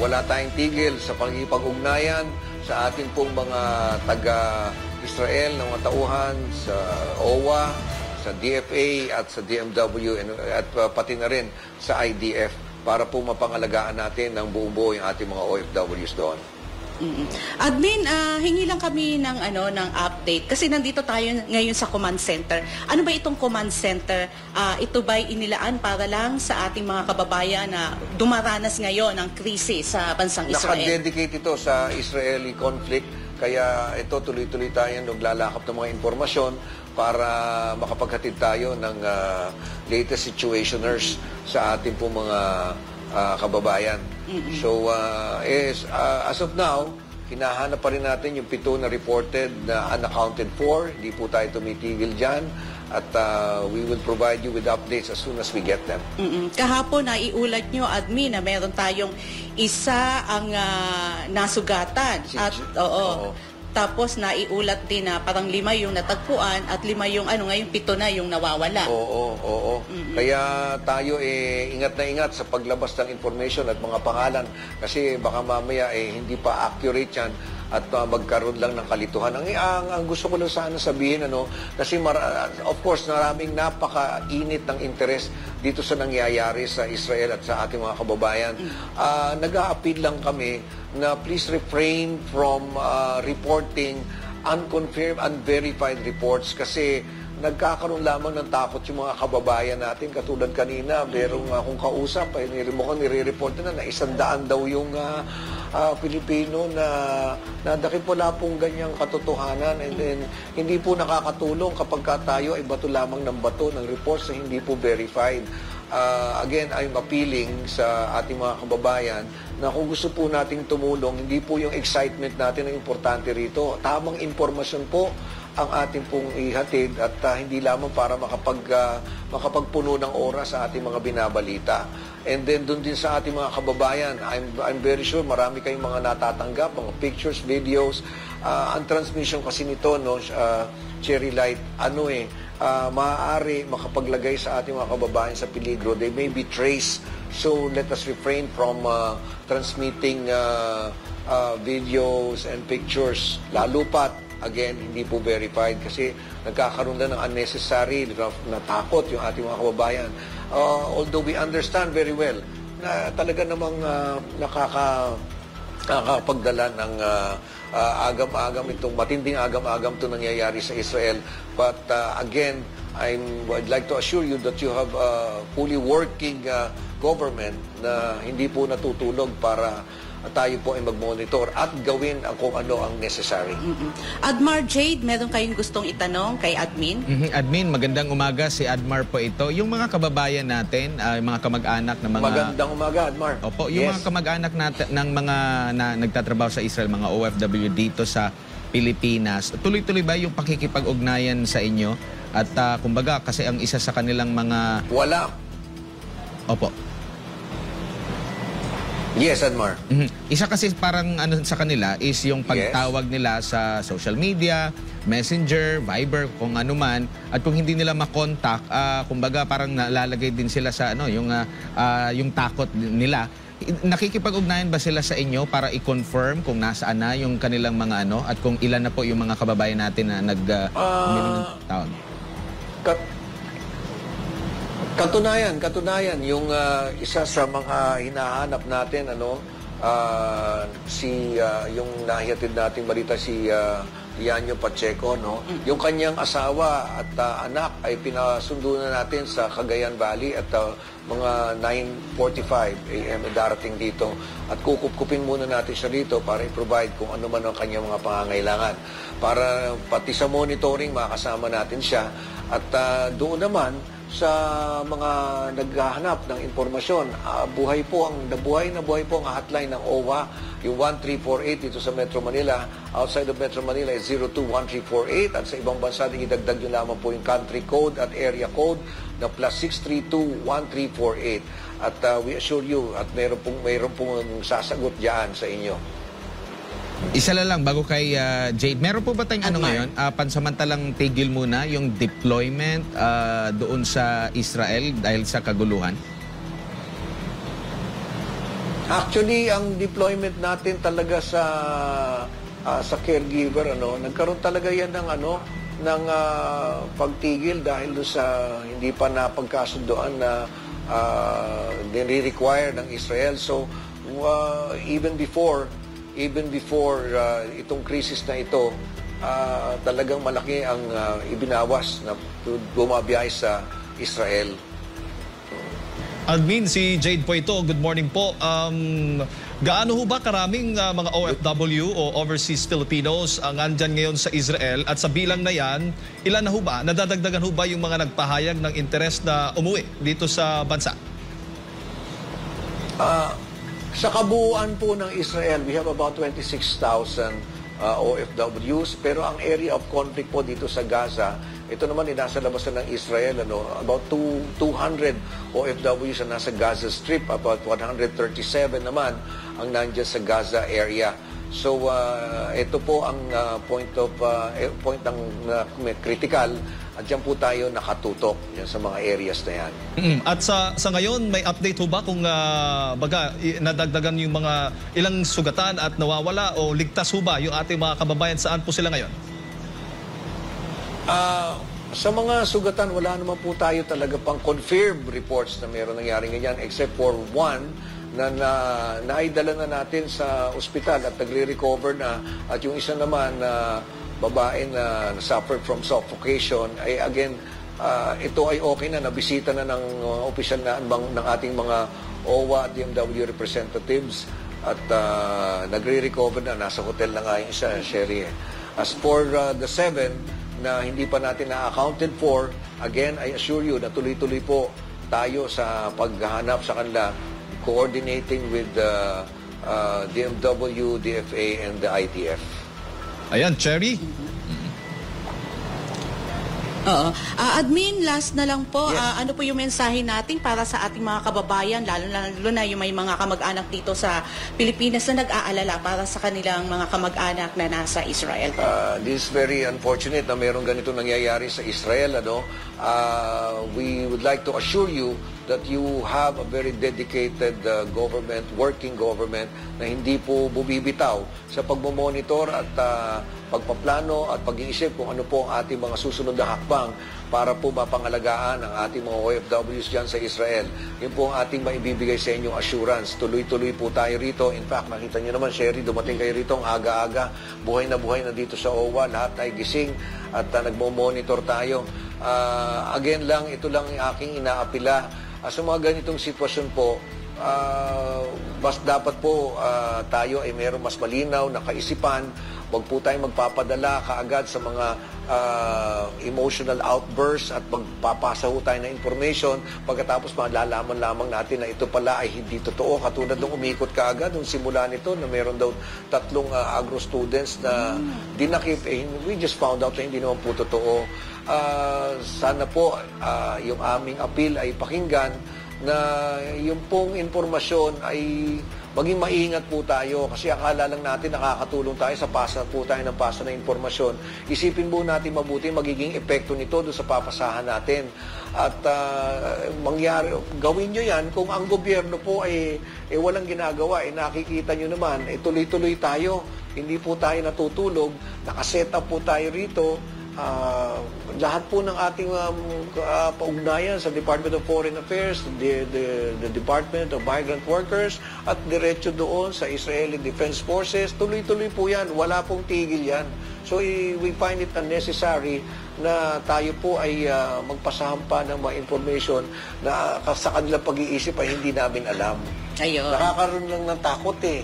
wala tayong tigil sa pagkikipag-ugnayan sa ating pong mga taga-Israel na mga tauhan, sa OWA, sa DFA at sa DMW at pati na rin sa IDF para po mapangalagaan natin ng buong-buo yung ating mga OFWs doon. Admin, hingi lang kami ng ng update kasi nandito tayo ngayon sa command center. Ano ba itong command center? Ito ba'y inilaan para lang sa ating mga kababayan na dumaranas ngayon ng krisis sa bansang Israel? Nakadedicate ito sa Israeli conflict, kaya ito tuloy-tuloy tayo naglalakap ng mga informasyon para makapaghatid tayo ng latest situationers sa ating po mga kababayan. So, as of now, hinahanap pa rin natin yung 7 na reported na unaccounted for. Hindi po tayo tumitigil dyan. At we will provide you with updates as soon as we get them. Kahapon, naiulat nyo, admin, na meron tayong isa ang nasugatan. Tapos naiulat din na parang 5 yung natagpuan at 5 yung ngayon 7 na yung nawawala. Oo. Kaya tayo ingat na ingat sa paglabas ng information at mga pangalan kasi baka mamaya hindi pa accurate yan at magkaroon lang ng kalituhan. Ang gusto ko lang sana sabihin, kasi of course maraming napakainit ng interes dito sa nangyayari sa Israel at sa ating mga kababayan. Nag-a-appeal lang kami na please refrain from reporting unconfirmed, unverified reports kasi nagkakaroon lamang ng takot yung mga kababayan natin. Katulad kanina, merong akong kausap, nire-report na 100 daw yung Pilipino na nadakip wala pong ganyang katotohanan, and then hindi po nakakatulong kapag tayo ay bato lamang ng bato ng reports na hindi po verified. Again, I'm appealing sa ating mga kababayan na kung gusto po nating tumulong, hindi po yung excitement natin ang importante rito. Tamang impormasyon po ang ating pong ihatid at hindi lamang para makapagpuno ng oras sa ating mga binabalita. And then doon din sa ating mga kababayan, I'm very sure marami kayong mga natatanggap, mga pictures, videos. Ang transmission kasi nito, Cherry Light, maaari makapaglagay sa ating mga kababayan sa peligro. They may be traced. So let us refrain from transmitting videos and pictures. Lalo pat, again, hindi po verified kasi nagkakaroon na ng unnecessary na takot yung ating mga kababayan. Although we understand very well na talaga namang nakakapagdala ng agam-agam itong matinding agam-agam ito nangyayari sa Israel. But again, I'd like to assure you that you have a fully working government na hindi po natutulog para tayo po ay mag-monitor at gawin kung ano ang necessary. Admar Jade, meron kayong gustong itanong kay Admin? Admin, magandang umaga. Si Admar po ito. Yung mga kababayan natin, mga kamag-anak ng mga... Magandang umaga, Admar. Opo, yung mga kamag-anak natin ng mga nagtatrabaho sa Israel, mga OFW dito sa Pilipinas, tuloy-tuloy ba yung pakikipag-ugnayan sa inyo? At kumbaga, kasi ang isa sa kanilang mga... Wala. Opo. Yes, Admar. Isa kasi parang sa kanila is yung pagtawag nila sa social media, Messenger, Viber, kung ano man, at kung hindi nila makontak, kumbaga parang nalalagay din sila sa yung takot nila. Nakikipag-ugnayan ba sila sa inyo para i-confirm kung nasaan na yung kanilang mga at kung ilan na po yung mga kababayan natin na taon? Katunayan, yung isa sa mga hinahanap natin, yung nahihatid nating balita, si Yanyo Pacheco, yung kanyang asawa at anak ay pinasundo na natin sa Cagayan Valley at mga 9:45 AM darating dito. At kukupkupin muna natin siya dito para i-provide kung ano man ang kanyang mga pangangailangan. Para pati sa monitoring, makasama natin siya. At doon naman, sa mga naghahanap ng impormasyon, buhay na buhay po ang hotline ng OWA, yung 1348 dito sa Metro Manila. Outside of Metro Manila is 021348 at sa ibang bansa din idagdag nyo lamang po yung country code at area code na +632-1348. At we assure you at mayroon pong sasagot dyan sa inyo. Isa lang bago kay Jade, meron po ba tayong ngayon, pansamantalang tigil muna yung deployment doon sa Israel dahil sa kaguluhan? Actually, ang deployment natin talaga sa caregiver, nagkaroon talaga yan ng pagtigil dahil do sa hindi pa napagkasunduan na nire-require ng Israel. So even before itong crisis na ito, talagang malaki ang ibinawas na bumabiyahe sa Israel. Admin, si Jade po ito. Good morning po. Gaano ho ba karaming mga OFW o overseas Filipinos ang andyan ngayon sa Israel? At sa bilang na yan, ilan na ho ba? Nadadagdagan ho ba yung mga nagpahayag ng interes na umuwi dito sa bansa? Sa kabuuan po ng Israel, we have about 26,000 OFWs. Pero ang area of conflict po dito sa Gaza, ito naman nasa labasan ng Israel, about 200 OFWs na nasa Gaza Strip, about 137 naman ang nandiyan sa Gaza area. So ito po ang point ng critical, at dyan po tayo nakatutok yan sa mga areas na yan. At sa ngayon, may update ho ba kung nadagdagan yung mga ilang sugatan at nawawala o ligtas ho ba yung ating mga kababayan? Saan po sila ngayon? Sa mga sugatan, wala naman po tayo talaga pang confirmed reports na mayroon nangyari ganyan, except for one na naidala na natin sa ospital at nagre-recover na, at yung isa naman na babae na suffered from suffocation ay again, ito ay okay na, nabisita na ng opisyal na ng ating mga OWA at DMW representatives at nagre-recover na, nasa hotel na nga yung isa, Sherry. As for the 7 na hindi pa natin na-accounted for, again, I assure you na tuloy-tuloy po tayo sa paghahanap sa kanila, coordinating with the DMW, DFA, and the IDF. Ayan, Cherry. Oo. Admin, last na lang po, Yes. ano po yung mensahe natin para sa ating mga kababayan, lalo na yung may mga kamag-anak dito sa Pilipinas na nag-aalala para sa kanilang mga kamag-anak na nasa Israel? This is very unfortunate na mayroong ganito nangyayari sa Israel. We would like to assure you that you have a very dedicated government, working government, na hindi po bumibitaw sa pagmamonitor at pagpaplano at pag-iisip kung ano po ang ating mga susunod na hakbang para po mapangalagaan ang ating mga OFWs dyan sa Israel. Yun po ang ating maibibigay sa inyong assurance. Tuloy-tuloy po tayo rito. In fact, nakita niyo naman, Sherry, dumating kayo rito ang aga-aga. Buhay na dito sa OWA. Lahat ay gising at nagmo-monitor tayo. Again lang, ito lang ang aking inaapila. Sa mga ganitong sitwasyon po, mas dapat po tayo ay mayroong mas malinaw na kaisipan. Huwag po tayo magpapadala kaagad sa mga emotional outbursts at magpapasa ho tayo ng information pagkatapos malalaman lamang natin na ito pala ay hindi totoo. Katulad nung umikot kaagad nung simula nito na meron daw 3 agro students na dinakip, we just found out na hindi naman po totoo. Sana po yung aming appeal ay pakinggan na yung pong informasyon ay maging maingat po tayo kasi akala lang natin nakakatulong tayo sa pasa po tayo ng pasa na informasyon. Isipin po natin mabuti magiging epekto nito doon sa papasahan natin. At gawin nyo yan kung ang gobyerno po ay walang ginagawa. Nakikita nyo naman, tuloy-tuloy tayo. Hindi po tayo natutulog. Nakaset up po tayo rito. Lahat po ng ating paugnayan sa Department of Foreign Affairs, the Department of Migrant Workers, at diretso doon sa Israeli Defense Forces, tuloy-tuloy po yan. Wala pong tigil yan. So we find it unnecessary na tayo po ay magpasahampa ng mga information na sa kanilang pag-iisip ay hindi namin alam. Ayun. Nakakaroon lang ng takot eh.